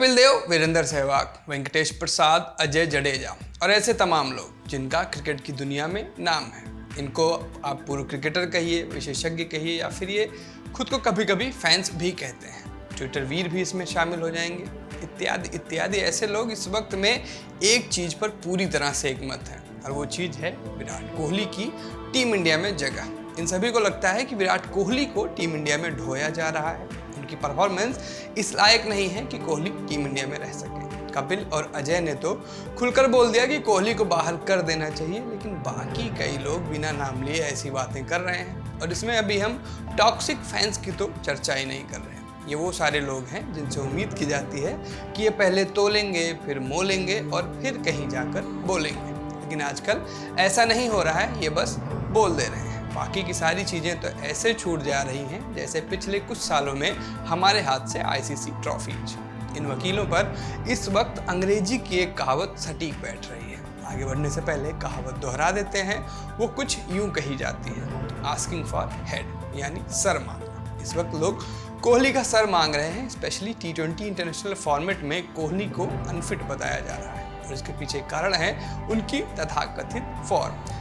कपिल देव, वीरेंद्र सहवाग, वेंकटेश प्रसाद, अजय जडेजा और ऐसे तमाम लोग जिनका क्रिकेट की दुनिया में नाम है। इनको आप पूर्व क्रिकेटर कहिए, विशेषज्ञ कहिए या फिर ये खुद को कभी कभी फैंस भी कहते हैं। ट्विटर वीर भी इसमें शामिल हो जाएंगे, इत्यादि इत्यादि। ऐसे लोग इस वक्त में एक चीज़ पर पूरी तरह से एकमत हैं और वो चीज़ है विराट कोहली की टीम इंडिया में जगह। इन सभी को लगता है कि विराट कोहली को टीम इंडिया में ढोया जा रहा है। उनकी परफॉर्मेंस इस लायक नहीं है कि कोहली टीम इंडिया में रह सके। कपिल और अजय ने तो खुलकर बोल दिया कि कोहली को बाहर कर देना चाहिए, लेकिन बाकी कई लोग बिना नाम लिए ऐसी बातें कर रहे हैं। और इसमें अभी हम टॉक्सिक फैंस की तो चर्चा ही नहीं कर रहे हैं। ये वो सारे लोग हैं जिनसे उम्मीद की जाती है कि ये पहले तोलेंगे, फिर मोलेंगे और फिर कहीं जाकर बोलेंगे, लेकिन आजकल ऐसा नहीं हो रहा है। ये बस बोल दे रहे हैं। बाकी की सारी चीज़ें तो ऐसे छूट जा रही हैं जैसे पिछले कुछ सालों में हमारे हाथ से आईसीसी ट्रॉफीज। इन वकीलों पर इस वक्त अंग्रेजी की एक कहावत सटीक बैठ रही है। आगे बढ़ने से पहले कहावत दोहरा देते हैं। वो कुछ यूं कही जाती है, आस्किंग फॉर हेड, यानी सर मांगना। इस वक्त लोग कोहली का सर मांग रहे हैं। स्पेशली T20 इंटरनेशनल फॉर्मेट में कोहली को अनफिट बताया जा रहा है और इसके पीछे कारण है उनकी तथाकथित फॉर्म।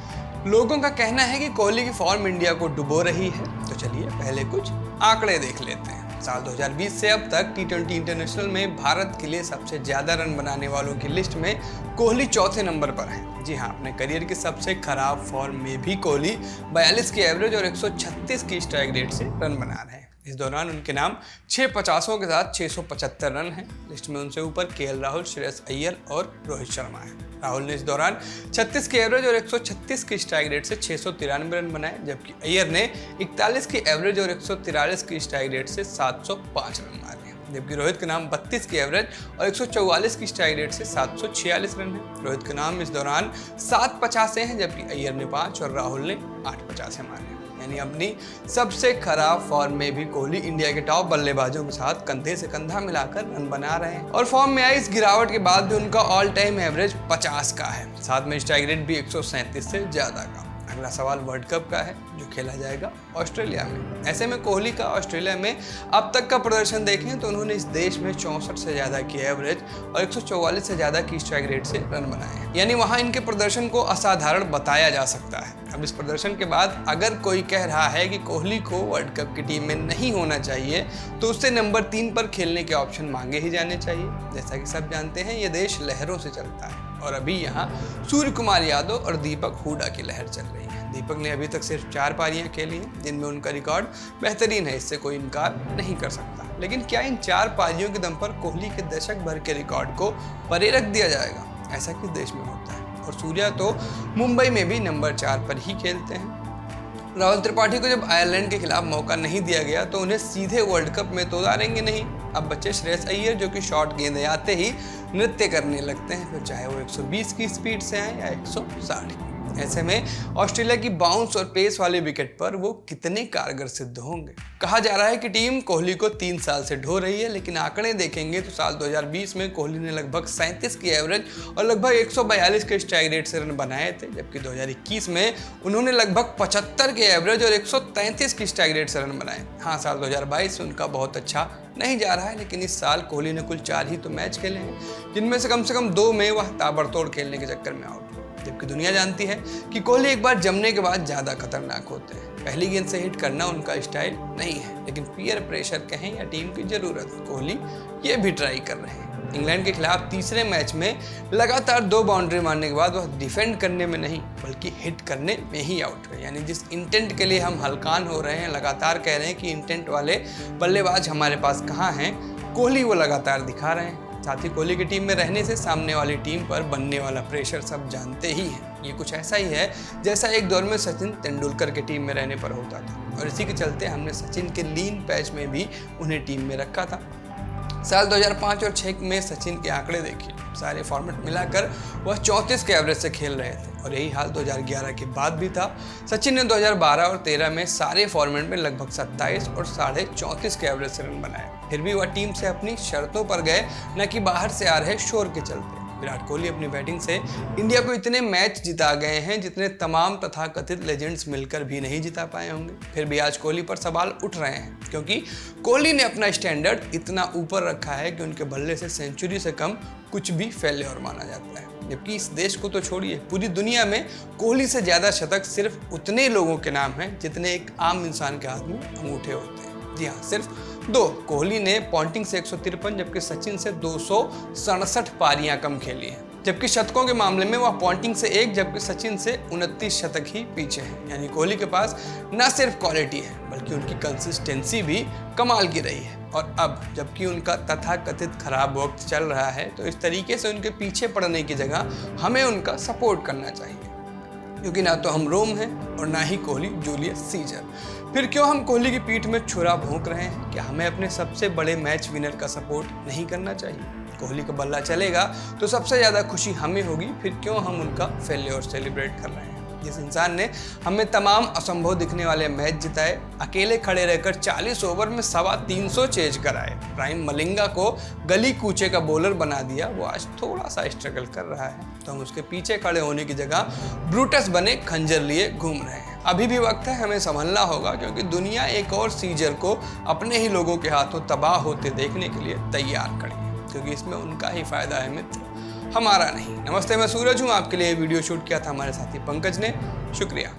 लोगों का कहना है कि कोहली की फॉर्म इंडिया को डुबो रही है। तो चलिए पहले कुछ आंकड़े देख लेते हैं। साल 2020 से अब तक T20 इंटरनेशनल में भारत के लिए सबसे ज़्यादा रन बनाने वालों की लिस्ट में कोहली चौथे नंबर पर है। जी हाँ, अपने करियर की सबसे खराब फॉर्म में भी कोहली 42 की एवरेज और 136 की स्ट्राइक रेट से रन बना रहे हैं। इस दौरान उनके नाम 6 50 के साथ 675 रन हैं। लिस्ट में उनसे ऊपर केएल राहुल, श्रेयस अय्यर और रोहित शर्मा है। राहुल ने इस दौरान 36 की एवरेज और 136 की स्ट्राइक रेट से 693 रन बनाए, जबकि अय्यर ने 41 की एवरेज और 143 की स्ट्राइक रेट से 705 रन मारे। जबकि रोहित के नाम 32 की एवरेज और 144 की स्ट्राइक रेट से 746 रन है। रोहित के नाम इस दौरान 7 50 हैं, जबकि अय्यर ने 5 और राहुल ने 8 50 मारे। यानी अपनी सबसे खराब फॉर्म में भी कोहली इंडिया के टॉप बल्लेबाजों के साथ कंधे से कंधा मिलाकर रन बना रहे हैं। और फॉर्म में आई इस गिरावट के बाद भी उनका ऑल टाइम एवरेज 50 का है। साथ में स्ट्राइक रेट भी 137 से ज़्यादा का। अगला सवाल वर्ल्ड कप का है जो खेला जाएगा ऑस्ट्रेलिया में। ऐसे में कोहली का ऑस्ट्रेलिया में अब तक का प्रदर्शन देखें तो उन्होंने इस देश में 64 से ज़्यादा की एवरेज और 144 से ज़्यादा की स्ट्राइक रेट से रन बनाए हैं। यानी वहाँ इनके प्रदर्शन को असाधारण बताया जा सकता है। अब इस प्रदर्शन के बाद अगर कोई कह रहा है कि कोहली को वर्ल्ड कप की टीम में नहीं होना चाहिए तो उससे नंबर 3 पर खेलने के ऑप्शन मांगे ही जाने चाहिए। जैसा कि सब जानते हैं ये देश लहरों से चलता है और अभी यहाँ सूर्य कुमार यादव और दीपक हुडा की लहर चल रही है। दीपक ने अभी तक सिर्फ 4 पारियां खेली हैं जिनमें उनका रिकॉर्ड बेहतरीन है, इससे कोई इनकार नहीं कर सकता। लेकिन क्या इन 4 पारियों के दम पर कोहली के दशक भर के रिकॉर्ड को परे रख दिया जाएगा? ऐसा किस देश में होता है? और सूर्या तो मुंबई में भी नंबर 4 पर ही खेलते हैं। राहुल त्रिपाठी को जब आयरलैंड के खिलाफ मौका नहीं दिया गया तो उन्हें सीधे वर्ल्ड कप में तो उतारेंगे नहीं। अब बच्चे श्रेयस अय्यर जो कि शॉर्ट गेंदें आते ही नृत्य करने लगते हैं, फिर चाहे वो 120 की स्पीड से आए या 160 की। ऐसे में ऑस्ट्रेलिया की बाउंस और पेस वाले विकेट पर वो कितने कारगर सिद्ध होंगे? कहा जा रहा है कि टीम कोहली को 3 साल से ढो रही है, लेकिन आंकड़े देखेंगे तो साल 2020 में कोहली ने लगभग 37 की एवरेज और लगभग 142 के स्ट्राइक रेट से रन बनाए थे, जबकि 2021 में उन्होंने लगभग 75 के एवरेज और 133 की स्ट्राइक रेट से रन बनाए। हाँ, साल 2022 में उनका बहुत अच्छा नहीं जा रहा है, लेकिन इस साल कोहली ने कुल 4 ही तो मैच खेले हैं, जिनमें से कम 2 में वह ताबड़तोड़ खेलने के चक्कर में आउट। जबकि दुनिया जानती है कि कोहली एक बार जमने के बाद ज़्यादा खतरनाक होते हैं। पहली गेंद से हिट करना उनका स्टाइल नहीं है, लेकिन पीयर प्रेशर कहें या टीम की ज़रूरत, कोहली ये भी ट्राई कर रहे हैं। इंग्लैंड के खिलाफ तीसरे मैच में लगातार 2 बाउंड्री मारने के बाद वह डिफेंड करने में नहीं बल्कि हिट करने में ही आउट हुए। यानी जिस इंटेंट के लिए हम हलकान हो रहे हैं, लगातार कह रहे हैं कि इंटेंट वाले बल्लेबाज हमारे पास कहाँ हैं, कोहली वो लगातार दिखा रहे हैं। साथ ही कोहली की टीम में रहने से सामने वाली टीम पर बनने वाला प्रेशर सब जानते ही हैं। ये कुछ ऐसा ही है जैसा एक दौर में सचिन तेंदुलकर के टीम में रहने पर होता था, और इसी के चलते हमने सचिन के लीन पैच में भी उन्हें टीम में रखा था। साल 2005 और 6 में सचिन के आंकड़े देखिए, सारे फॉर्मेट मिलाकर वह 34 के एवरेज से खेल रहे थे, और यही हाल 2011 के बाद भी था। सचिन ने 2012 और 13 में सारे फॉर्मेट में लगभग 27 और 34.5 के एवरेज से रन बनाए। फिर भी वह टीम से अपनी शर्तों पर गए, न कि बाहर से आ रहे शोर के चलते। विराट कोहली अपनी बैटिंग से इंडिया को इतने मैच जिता गए हैं जितने तमाम तथाकथित लेजेंड्स मिलकर भी नहीं जिता पाए होंगे। फिर भी आज कोहली पर सवाल उठ रहे हैं क्योंकि कोहली ने अपना स्टैंडर्ड इतना ऊपर रखा है कि उनके बल्ले से सेंचुरी से कम कुछ भी फेल्योर माना जाता है। जबकि इस देश को तो छोड़िए, पूरी दुनिया में कोहली से ज़्यादा शतक सिर्फ उतने लोगों के नाम हैं जितने एक आम इंसान के हाथ में अंगूठे होते हैं। जी हाँ, सिर्फ 2। कोहली ने पॉन्टिंग से 153 जबकि सचिन से 267 पारियां कम खेली हैं। जबकि शतकों के मामले में वह पॉन्टिंग से 1 जबकि सचिन से 29 शतक ही पीछे हैं। यानी कोहली के पास न सिर्फ क्वालिटी है बल्कि उनकी कंसिस्टेंसी भी कमाल की रही है। और अब जबकि उनका तथाकथित खराब वक्त चल रहा है तो इस तरीके से उनके पीछे पड़ने की जगह हमें उनका सपोर्ट करना चाहिए, क्योंकि ना तो हम रोम हैं और ना ही कोहली जूलियस सीजर। फिर क्यों हम कोहली की पीठ में छुरा भोंक रहे हैं? क्या हमें अपने सबसे बड़े मैच विनर का सपोर्ट नहीं करना चाहिए? कोहली का बल्ला चलेगा तो सबसे ज़्यादा खुशी हमें होगी, फिर क्यों हम उनका फेल्योर सेलिब्रेट कर रहे हैं? जिस इंसान ने हमें तमाम असंभव दिखने वाले मैच जिताए, अकेले खड़े रहकर 40 ओवर में 325 चेज कराए, प्राइम मलिंगा को गली कूचे का बॉलर बना दिया, वो आज थोड़ा सा स्ट्रगल कर रहा है तो हम उसके पीछे खड़े होने की जगह ब्रूटस बने खंजर लिए घूम रहे हैं। अभी भी वक्त है, हमें संभलना होगा, क्योंकि दुनिया एक और सीजर को अपने ही लोगों के हाथों तबाह होते देखने के लिए तैयार खड़ी है, क्योंकि इसमें उनका ही फायदा है मित्र, हमारा नहीं। नमस्ते, मैं सूरज हूँ, आपके लिए वीडियो शूट किया था हमारे साथी पंकज ने। शुक्रिया।